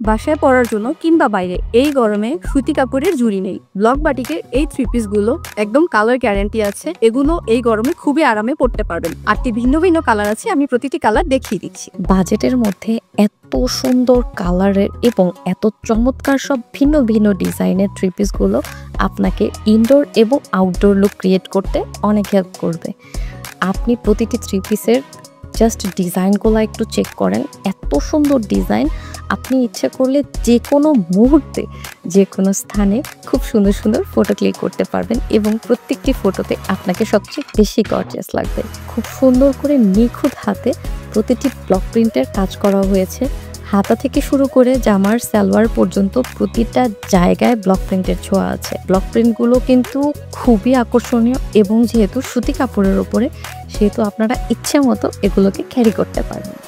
বাসায় পরার জন্য কিংবা বাইরে এই গরমে সুতি কাপড়ের জুড়ি নেই। ব্লক বাটিকের এই 3 পিস গুলো একদম কালার গ্যারান্টি আছে। এগুলো এই গরমে খুবই আরামে পরতে পারবেন। 8টি ভিন্ন ভিন্ন কালার আছে, আমি প্রতিটি কালার দেখিয়ে দিচ্ছি। বাজেটের মধ্যে এত সুন্দর কালারের এবং এত চমৎকার সব ভিন্ন ভিন্ন ডিজাইনের 3 পিস গুলো আপনাকে ইনডোর এবং আউটডোর লুক ক্রিয়েট করতে অনেক হেল্প করবে। আপনি প্রতিটি 3 পিসের জাস্ট ডিজাইনগুলো একটু চেক করেন, এত সুন্দর ডিজাইন। আপনি ইচ্ছে করলে যে কোনো মুহূর্তে যে কোনো স্থানে খুব সুন্দর সুন্দর ফটো ক্লিক করতে পারবেন এবং প্রত্যেকটি ফটোতে আপনাকে সবচেয়ে বেশি গর্জিয়াস লাগবে। খুব সুন্দর করে নিখুঁত হাতে প্রতিটি ব্লক প্রিন্টের কাজ করা হয়েছে। হাতা থেকে শুরু করে জামার সালোয়ার পর্যন্ত প্রতিটা জায়গায় ব্লক প্রিন্টের ছোঁয়া আছে। ব্লক প্রিন্টগুলো কিন্তু খুবই আকর্ষণীয় এবং যেহেতু সুতি কাপড়ের উপরে সেহেতু আপনারা ইচ্ছে মতো এগুলোকে ক্যারি করতে পারবেন।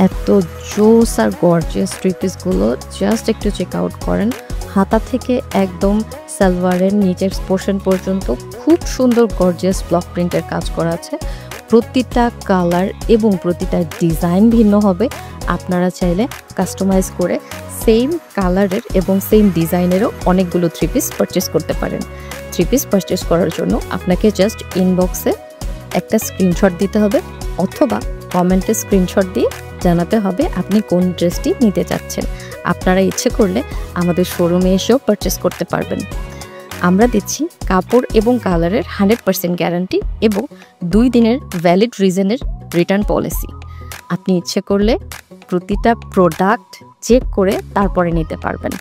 এত জোস আর গর্জিয়াস 3 পিসগুলো জাস্ট একটু চেক আউট করেন। হাতা থেকে একদম সালোয়ারের নিচের পোর্শন পর্যন্ত খুব সুন্দর গর্জিয়াস ব্লক প্রিন্টের কাজ করা আছে। প্রতিটা কালার এবং প্রতিটা ডিজাইন ভিন্ন হবে। আপনারা চাইলে কাস্টমাইজ করে সেম কালারের এবং সেম ডিজাইনেরও অনেকগুলো 3 পিস পারচেস করতে পারেন। 3 পিস পারচেস করার জন্য আপনাকে জাস্ট ইনবক্সে একটা স্ক্রিনশট দিতে হবে অথবা কমেন্টে স্ক্রিনশট দিয়ে জানাতে হবে আপনি কোন ড্রেসটি নিতে চাচ্ছেন। আপনারা ইচ্ছে করলে আমাদের শোরুমে এসেও পারচেস করতে পারবেন। আমরা দিচ্ছি কাপড় এবং কালারের 100% গ্যারান্টি এবং 2 দিনের ভ্যালিড রিজনের রিটার্ন পলিসি। আপনি ইচ্ছে করলে প্রতিটা প্রোডাক্ট চেক করে তারপরে নিতে পারবেন।